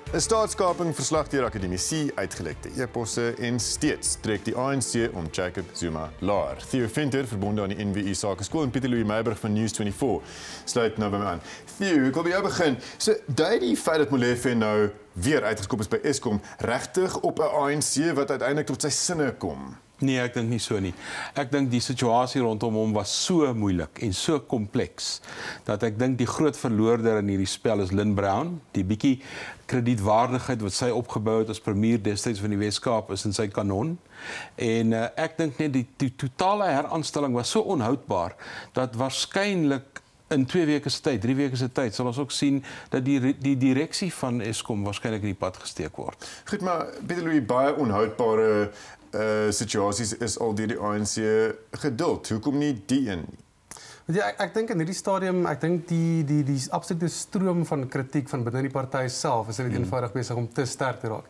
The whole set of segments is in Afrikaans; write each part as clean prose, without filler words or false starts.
'n Staatskaping verslag deur akademici, uitgelekte e-posse en steeds trek die ANC om Jacob Zuma laer. Theo Venter, verbonde aan die NWU Sakeskool, en Pieter Louis Meiburg van News24 sluit nou by my aan. Theo, ek wil by jou begin. So, dui die feit dat Molefe nou weer uitgeskop is by Eskom regtig op 'n ANC wat uiteindelik tot sy sinne kom? Nee, ek dink nie so nie. Ek dink die situasie rondom hom was so moeilik en so kompleks dat ek dink die groot verloorder in hierdie spel is Lynne Brown. Die bietjie kredietwaardigheid wat sy opgebou het as premier destyds van die Weskaap is in sy kanon. En ek dink net die totale heraanstelling was so onhoudbaar dat waarskynlik in 2 weke se tyd, 3 weke se tyd, sal ons ook sien dat die direksie van Eskom waarskynlik in die pad gesteek word. Goed, maar Pieter Louis, baie onhoudbare situasies is al deur die ANC geduld. Hoekom nie die een nie? Ja, ek dink in hierdie stadium, ek dink die absolute stroom van kritiek van binne die party self is net eenvoudig besig om te sterk te raak.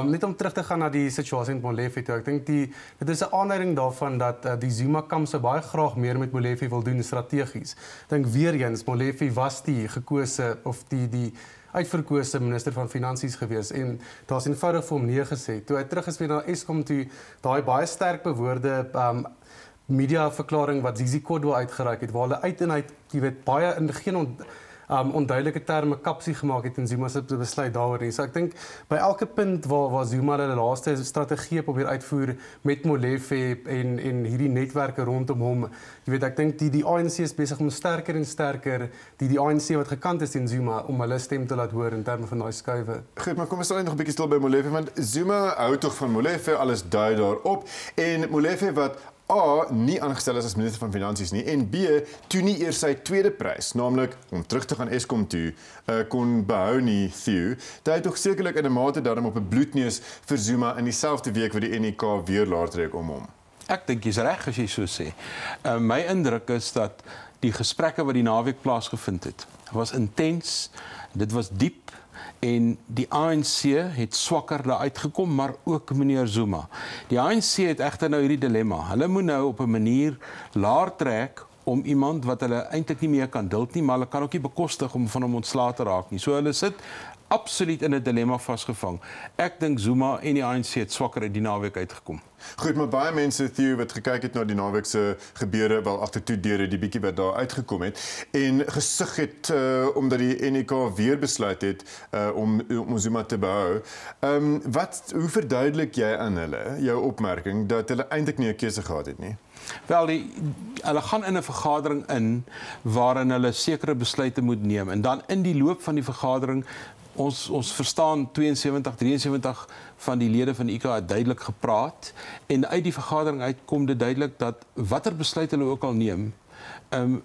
Net om terug te gaan na die situasie met Molefe toe, ek dink dit is 'n aanduiding daarvan dat die Zuma-kamp so baie graag meer met Molefe wil doen strategies. Ek dink weer eens Molefe was die gekose of die uitverkose minister van Finansies gewees en daar's eenvoudig vir hom nee gesê. Toe hy terug is weer na Eskom toe, daai baie sterk bewoorde media verklaring wat Zizi Kodwa uitgereik het, waar hulle uit en uit, jy weet, baie in geen onduidelike terme kapsie gemaak het en Zuma se besluit daaroor nie. So ek dink by elke punt waar Zuma hulle laaste strategie probeer uitvoer met Molefe en hierdie netwerke rondom hom, jy weet, ek dink die ANC is besig om sterker en sterker die ANC wat gekant is teen Zuma om hulle stem te laat hoor in terme van daai skuwe. Goed, maar kom ons staan nog 'n bietjie stil by Molefe, want Zuma hou tog van Molefe, alles dui daarop, en Molefe wat A, nie aangestel is as minister van Finansies nie, en B, toe nie eers sy tweede prys, naamlik om terug te gaan Eskom toe, kon behou nie, Theo. Dit het tog sekerlik in 'n mate daarom op 'n bloedneus vir Zuma in dieselfde week wat die NEK weer laer trek om hom. Ek dink jy's reg as jy so sê. My indruk is dat die gesprekke wat die naweek plaasgevind het, was intens, dit was diep, en die ANC het swakker daar uitgekom, maar ook meneer Zuma. Die ANC het egter nou hierdie dilemma. Hulle moet nou op 'n manier laer trek om iemand wat hulle eintlik nie meer kan duld nie, maar hulle kan ook nie bekostig om van hom ontslae te raak nie. So hulle sit absoluut in 'n dilemma vasgevang. Ek dink Zuma en die ANC het swakker uit die naweek uitgekom. Goed, maar baie mense, Theo, wat gekyk het na die naweek se gebeure, wel agtertoe deure die bietjie wat daar uitgekom het, en gesug het omdat die NEK weer besluit het om Zuma te behou. Hoe verduidelik jy aan hulle jou opmerking dat hulle eintlik nie 'n keuse gehad het nie? Wel, hulle gaan in 'n vergadering in waarin hulle sekere besluite moet neem, en dan in die loop van die vergadering, ons verstaan 72, 73 van die lede van die IK het duidelik gepraat, en uit die vergadering uitkom dit duidelik dat watter besluit hulle ook al neem,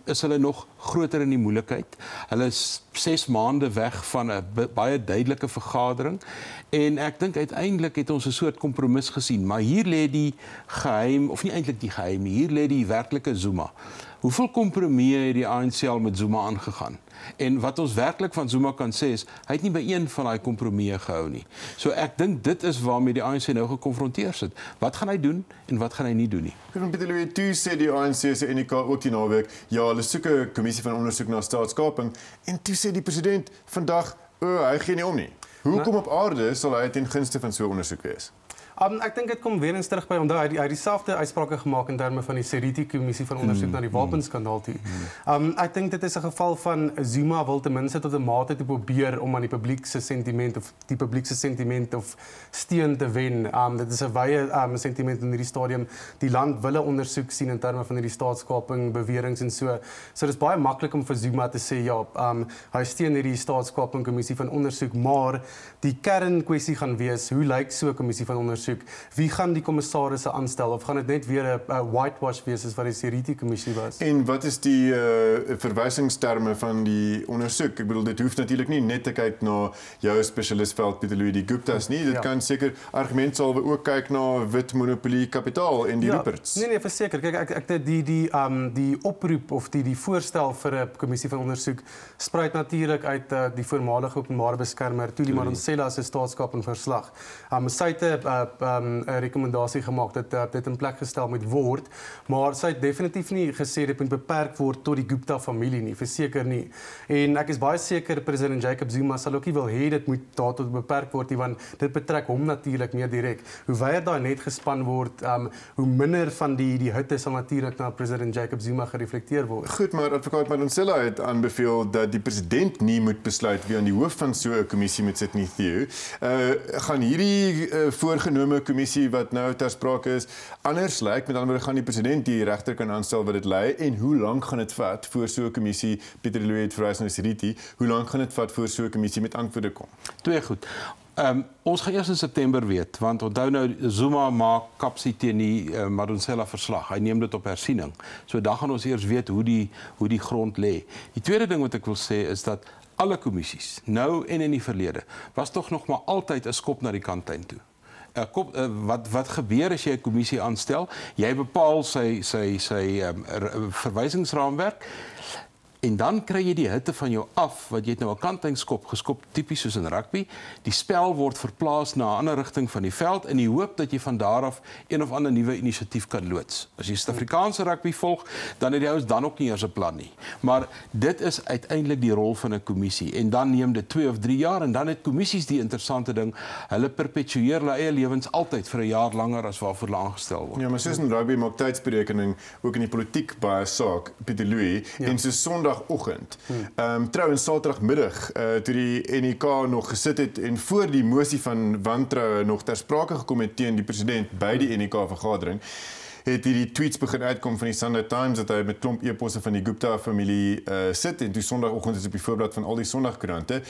is hulle nog groter in die moeilikheid. Hulle is 6 maande weg van 'n baie duidelike vergadering, en ek dink uiteindelik het ons 'n soort kompromis gesien, maar hier lê die geheim, of nie eintlik die geheim, hier lê die werklike Zuma. Hoeveel kompromieë het die ANC al met Zuma aangegaan? En wat ons werklik van Zuma kan sê is, hy het nie by een van daai kompromieë gehou nie. So ek dink dit is waarmee die ANC nou gekonfronteer sit. Wat gaan hy doen en wat gaan hy nie doen nie? Pieter Louis, toe sê die ANC se NEK ook die naweek, ja, hulle soek 'n kommissie van ondersoek na staatskaping, en toe sê die president vandag, hy gee nie om nie. Hoekom op aarde sal hy ten gunste van so 'n ondersoek wees? Ek dink dit kom weer eens terug by, onthou hy het dieselfde uitsprake gemaak in terme van die Seriti-kommissie van ondersoek na die wapenskandaal toe. Ek dink dit is 'n geval van Zuma wil ten minste tot 'n mate te probeer om aan die publiek se sentiment of steun te wen. Dit is 'n wye sentiment in hierdie stadium. Die land wil 'n ondersoek sien in terme van hierdie staatskaping beweringe en so. So dis baie maklik om vir Zuma te sê ja, hy steun hierdie staatskaping kommissie van ondersoek, maar die kernkwessie gaan wees, hoe lyk so 'n kommissie van ondersoek? Wie gaan die kommissarisse aanstel, of gaan dit net weer 'n whitewash wees as wat die Seriti-kommissie was? En wat is die verwysingsterme van die ondersoek? Ek bedoel, dit hoef natuurlik nie net te kyk na jou spesialistveld Pieter Louis die Guptas nie. Dit kan seker argumentsalwe ook kyk na wit monopolie kapitaal en die Ruperts. Nee, verseker. Kyk, ek die oproep of die voorstel vir 'n kommissie van ondersoek spruit natuurlik uit die voormalige openbare beskermer Thuli Madonsela se staatskaping verslag. Sy het 'n rekommendasie gemaak dat dit in plek gestel moet word, maar sy het definitief nie gesê dit moet beperk word tot die Gupta familie nie, verseker nie. En ek is baie seker president Jacob Zuma sal ook nie wil hê dit moet daartot beperk word nie, want dit betrek hom natuurlik meer direk. Hoe weier daai net gespan word, hoe minder van die hitte sal natuurlik na president Jacob Zuma gereflekteer word. Goed, maar advokaat Madonsela het aanbeveel dat die president nie moet besluit wie aan die hoof van so 'n kommissie moet sit nie, Theo. Gaan hierdie voorgenome kommissie wat nou ter sprake is anders lyk? Met ander woorde, gaan die president die regter kan aanstel wat dit lei en hoe lank gaan dit vat voor so 'n kommissie, Pieter Louw het verwys na Siriti, hoe lank gaan dit vat voor so 'n kommissie met antwoorde kom? Twee goed. Ons gaan eers in September weet, want onthou nou Zuma maak kapsie teen die Madonsela verslag. Hy neem dit op hersiening. So dan gaan ons eers weet hoe die grond lê. Die tweede ding wat ek wil sê is dat alle kommissies, nou en in die verlede, was tog nog maar altyd 'n skop na die kantlyn toe. Wat gebeur as jy 'n kommissie aanstel? Jy bepaal sy verwysingsraamwerk. En dan kry jy die hitte van jou af, wat jy het nou 'n kantlynskop geskop, tipies soos in rugby. Die spel word verplaas na 'n ander rigting van die veld in die hoop dat jy van daar af een of ander nuwe inisiatief kan loods. As jy Suid-Afrikaanse rugby volg, dan het die ouens dan ook nie eers 'n plan nie. Maar dit is uiteindelik die rol van 'n kommissie. En dan neem dit 2 of 3 jaar en dan het kommissies die interessante ding, hulle perpetueer hulle eie lewens altyd vir 'n jaar langer as waarvoor hulle aangestel word. Ja, maar soos in rugby maak tydsberekening ook in die politiek baie saak, Pieter Louw, en so Sondagoggend. Trouwens Saterdagmiddag, toe die NEK nog gesit het en voor die mosie van wantroue nog ter sprake gekom het teen die president by die NEK vergadering, het die tweets begin uitkom van die Sunday Times dat hy met klomp e-posse van die Gupta familie sit en toe Sondagoggend is op die voorblad van al die Sondagkoerante.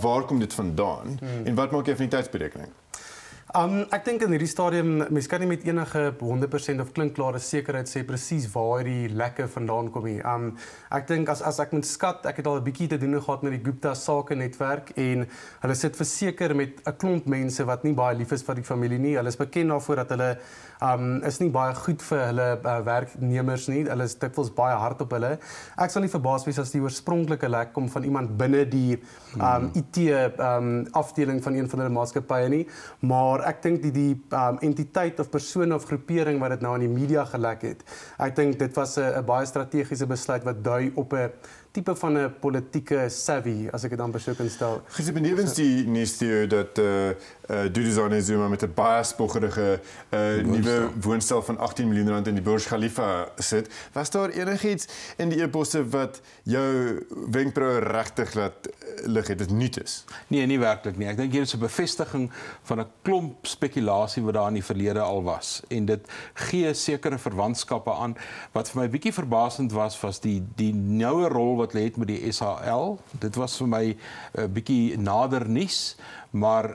Waar kom dit vandaan? En wat maak jy van die tydsberekening? Ek dink in hierdie stadium, mens kan nie met enige 100% of klinkklare sekerheid sê presies waar die lekke vandaan kom nie. Ek dink as ek moet skat, ek het al 'n bietjie te doen gehad met die Gupta sake netwerk en hulle sit verseker met 'n klomp mense wat nie baie lief is vir die familie nie. Hulle is bekend daarvoor dat hulle is nie baie goed vir hulle werknemers nie. Hulle is dikwels baie hard op hulle. Ek sal nie verbaas wees as die oorspronklike lek kom van iemand binne die IT afdeling van een van hulle maatskappye nie, maar ek dink die entiteit of persoon of groepering wat dit nou aan die media gelek het, ek dink dit was 'n baie strategiese besluit wat dui op 'n tipe van 'n politieke savvy, as ek dit amper sou kan stel. Gisie, benewens die nuus dat Duduzane Zuma met 'n baie spoggerige nuwe woonstel van 18 miljoen rand in die Burj Khalifa sit, was daar enigiets in die e-posse wat jou wenkbroue regtig laat lig het, dit nuut is? Nee, nie werklik nie. Ek dink hier is 'n bevestiging van 'n klomp spekulasie wat daar in die verlede al was en dit gee sekere verwantskappe aan. Wat vir my bietjie verbasend was die noue rol wat hulle het met die SAL. Dit was vir my 'n bietjie nader nuus, maar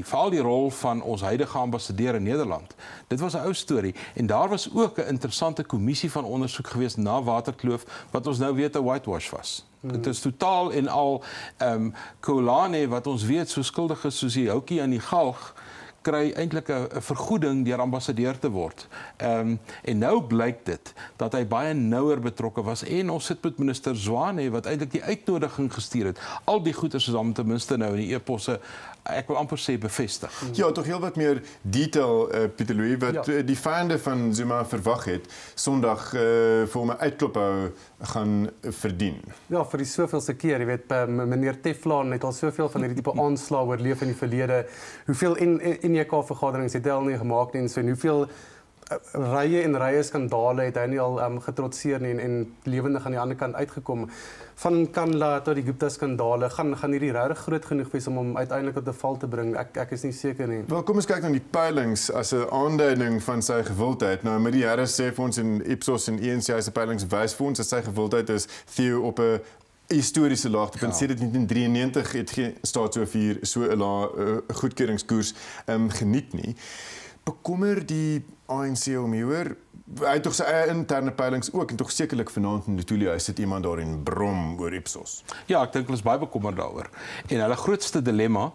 veral die rol van ons huidige ambassadeur in Nederland. Dit was 'n ou storie en daar was ook 'n interessante kommissie van ondersoek geweest na Waterkloof wat ons nou weet 'n whitewash was. Dit is totaal en al Kolane wat ons weet so skuldig is soos die houtjie aan die galg kry eintlik 'n vergoeding deur ambassadeur te word. En nou blyk dit dat hy baie nouer betrokke was en ons sit met minister Zwane wat eintlik die uitnodiging gestuur het. Al die goeders is dan ten minste nou in die e-posse, ek wil amper sê bevestig. Ja, tog heel wat meer detail, Pieter Louw, wat die vyande van Zuma verwag het, Sondag vir hom 'n uitklop gaan verdien. Ja, vir die soveelste keer, jy weet, meneer Teflon het al soveel van hierdie tipe aanslae oorleef in die verlede. Hoeveel NEK-vergaderings het hy al nie gemaak nie en so, en hoeveel rye en rye skandale het hy nie al getrotseer nie en lewendig aan die ander kant uitgekom. Van Kanla tot die Gupta-skandale, gaan hierdie regtig groot genoeg wees om hom uiteindelik op 'n val te bring? Ek is nie seker nie. Wel, kom ons kyk na die peilings as 'n aanduiding van sy gewildheid. Nou, Marie Harris sê vir ons in Ipsos en ENC se peilings wys vir ons dat sy gewildheid is Theo op 'n historiese laagtepunt. Sedert 1993 het geen staatsoorvier so 'n lae goedkeuringskoers geniet nie. Bekommer die ANC om hieroor hy het tog sy eie interne peilings ook en tog sekerlik vanaand in Lutulia sit iemand daar en brom oor Ipsos. Ja, ek dink hulle is baie bekommerd daaroor. En hulle grootste dilemma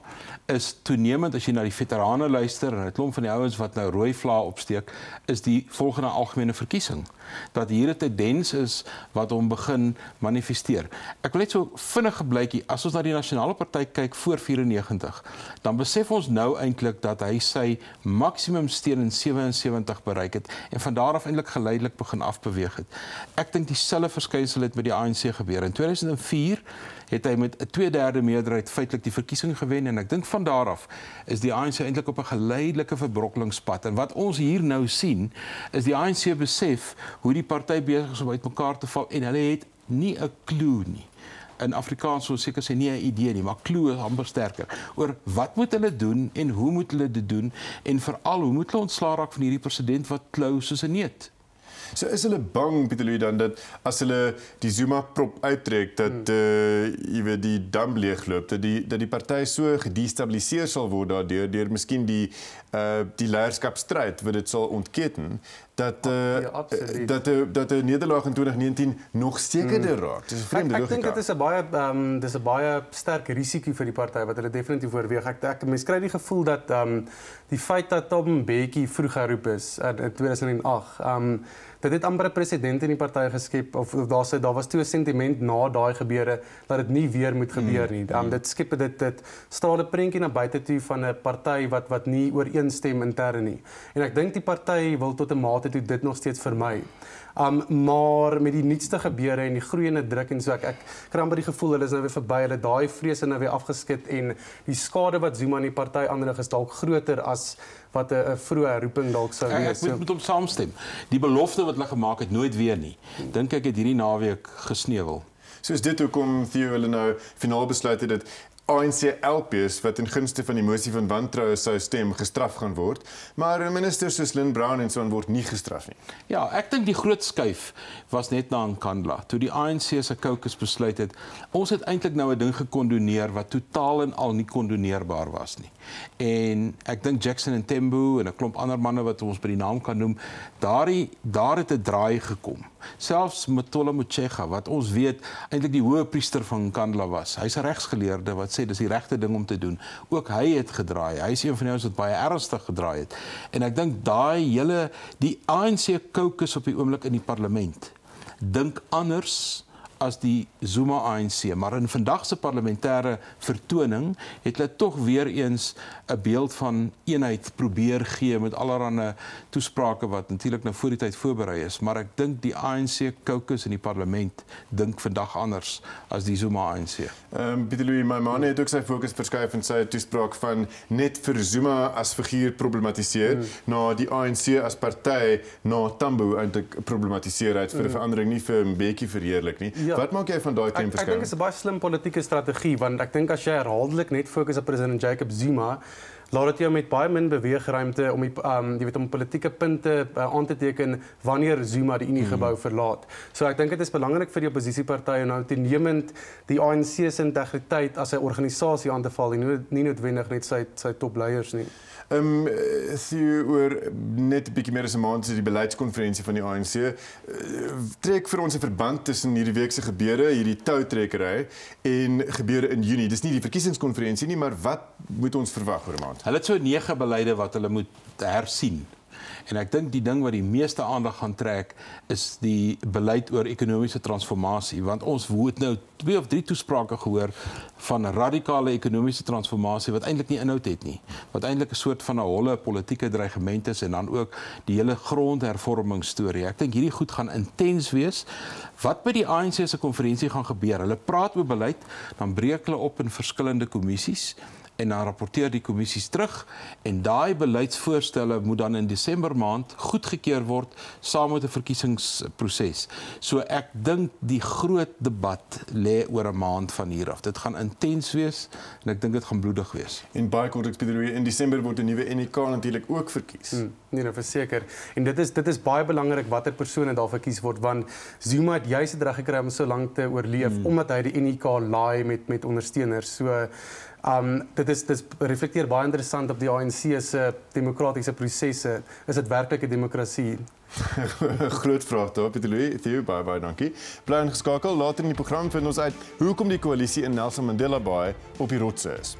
is toenemend as jy na die veterane luister en 'n klomp van die ouens wat nou rooi vlae opsteek, is die volgende algemene verkiesing. Dat hier 'n tendens is wat hom begin manifesteer. Ek wil net so vinnig geblykie, as ons na die Nasionale Party kyk voor 94, dan besef ons nou eintlik dat hy sy maksimum steun in 77 bereik het en van daar af eintlik geleidelik begin afbeweeg het. Ek dink dieselfde verskynsel het met die ANC gebeur. In 2004 het hy met 'n 2/3 meerderheid feitelik die verkiesing gewen en ek dink van daar af is die ANC eintlik op 'n geleidelike verbrokkelingspad. En wat ons hier nou sien, is die ANC besef hoe die party besig is om uitmekaar te val en hulle het nie 'n klou nie. In Afrikaans sou seker sê nie 'n idee nie, maar klou is amper sterker oor wat moet hulle doen en hoe moet hulle dit doen en veral hoe moet hulle ontslaa raak van hierdie president wat klou soos 'n neut. So is hulle bang, Pieter Louw, dan dat as hulle die Zuma-prop uittrek, dat jy weet die dam leegloop, dat die party so gedestabiliseer sal word daardeur, deur miskien die leierskapstryd wat dit sal ontketen, dat 'n nederlaag in 2019 nog sekerder raak. Dis 'n vreemde logika. Ek dink dit is 'n baie sterk risiko vir die party wat hulle definitief oorweeg. Mens kry die gevoel dat die feit dat Thabo Mbeki vroeg geroep is in 2008, dit het amper 'n presedent in die party geskep of daar was toe 'n sentiment na daai gebeure dat dit nie weer moet gebeur nie. Dit skep dit straal 'n prentjie na buite toe van 'n party wat nie ooreenstem intern nie. En ek dink die party wil tot 'n mate toe dit nog steeds vermy. Maar met die nuutste gebeure en die groeiende druk en so ek kry amper die gevoel hulle is nou weer verby, hulle daai vrese nou weer afgeskit en die skade wat Zuma in die party aanrig is dalk groter as wat 'n vroeë roeping dalk sou wees. Ek moet met hom saamstem. Die belofte wat hulle gemaak het nooit weer nie. Dink ek het hierdie naweek gesneuwel. Soos dit hoekom Theo hulle nou finaal besluit het dat ANC LPs wat in gunste van die mosie van wantroue sou stem gestraf gaan word, maar ministers soos Lynn Brown en so aan word nie gestraf nie. Ja, ek dink die groot skuif was net na Nkandla, toe die ANC se caucus besluit het, ons het eintlik nou 'n ding gekondoneer wat totaal en al nie kondoneerbaar was nie. En ek dink Jackson Mthembu en 'n klomp ander manne wat ons by die naam kan noem, daar het 'n draai gekom. Selfs Matola Motshega, wat ons weet eintlik die hoë priester van Nkandla was. Hy's 'n regsgeleerde wat sê dis die regte ding om te doen. Ook hy het gedraai. Hy is een van die ouens wat baie ernstig gedraai het. En ek dink die ANC caucus op die oomblik in die parlement dink anders as die Zuma ANC, maar in vandag se parlementêre vertoning het hulle tog weer eens 'n beeld van eenheid probeer gee met allerlei toesprake wat natuurlik nou voor die tyd voorberei is, maar ek dink die ANC caucus in die parlement dink vandag anders as die Zuma ANC. Pieter Louw, Maimane het ook sy fokus verskuif in sy toespraak van net vir Zuma as figuur problematiseer, na die ANC as party, na Tambo eintlik problematiseer uit vir 'n verandering, nie vir Mbeki verheerlik nie. Ja. Wat maak jy van daai klemverskuiwing? Ek dink dit is 'n baie slim politieke strategie, want ek dink as jy herhaaldelik net fokus op president Jacob Zuma, laat dit jou met baie min beweegruimte om om politieke punte aan te teken wanneer Zuma die Uniegebou verlaat. So ek dink dit is belangrik vir die oppositiepartye nou toenemend die ANC se integriteit as 'n organisasie aan te val en nie noodwendig net sy topleiers nie. Oor net 'n bietjie meer as 'n maand is die beleidskonferensie van die ANC. Trek vir ons 'n verband tussen hierdie week se gebeure, hierdie toutrekkery en gebeure in Junie. Dis nie die verkiesingskonferensie nie, maar wat moet ons verwag oor 'n maand? Hulle het so 9 beleide wat hulle moet hersien. En ek dink die ding wat die meeste aandag gaan trek is die beleid oor ekonomiese transformasie, want ons het nou 2 of 3 toesprake gehoor van radikale ekonomiese transformasie wat eintlik nie inhoud het nie, wat eintlik 'n soort van 'n holle politieke dreigement is en dan ook die hele grondhervormingsstorie. Ek dink hierdie goed gaan intens wees. Wat by die ANC se konferensie gaan gebeur? Hulle praat oor beleid, dan breek hulle op in verskillende kommissies en dan rapporteer die kommissies terug en daai beleidsvoorstelle moet dan in Desember maand goedgekeur word saam met 'n verkiesingsproses. So ek dink die groot debat lê oor 'n maand van hier af. Dit gaan intens wees en ek dink dit gaan bloedig wees. En baie kort, Pieter Louw, in Desember word 'n nuwe NEK natuurlik ook verkies. Nee, verseker. En dit is baie belangrik watter persone daar verkies word, want Zuma het juis dit reg gekry om so lank te oorleef omdat hy die NEK laai met ondersteuners. So dit reflekteer baie interessant op die ANC se demokratiese prosesse. Is dit werklik 'n demokrasie? Groot vraag daar, Pieter Louw, Theo, baie dankie. Bly ingeskakel, later in die program vind ons uit hoekom die koalisie in Nelson Mandela Bay op die rotse is.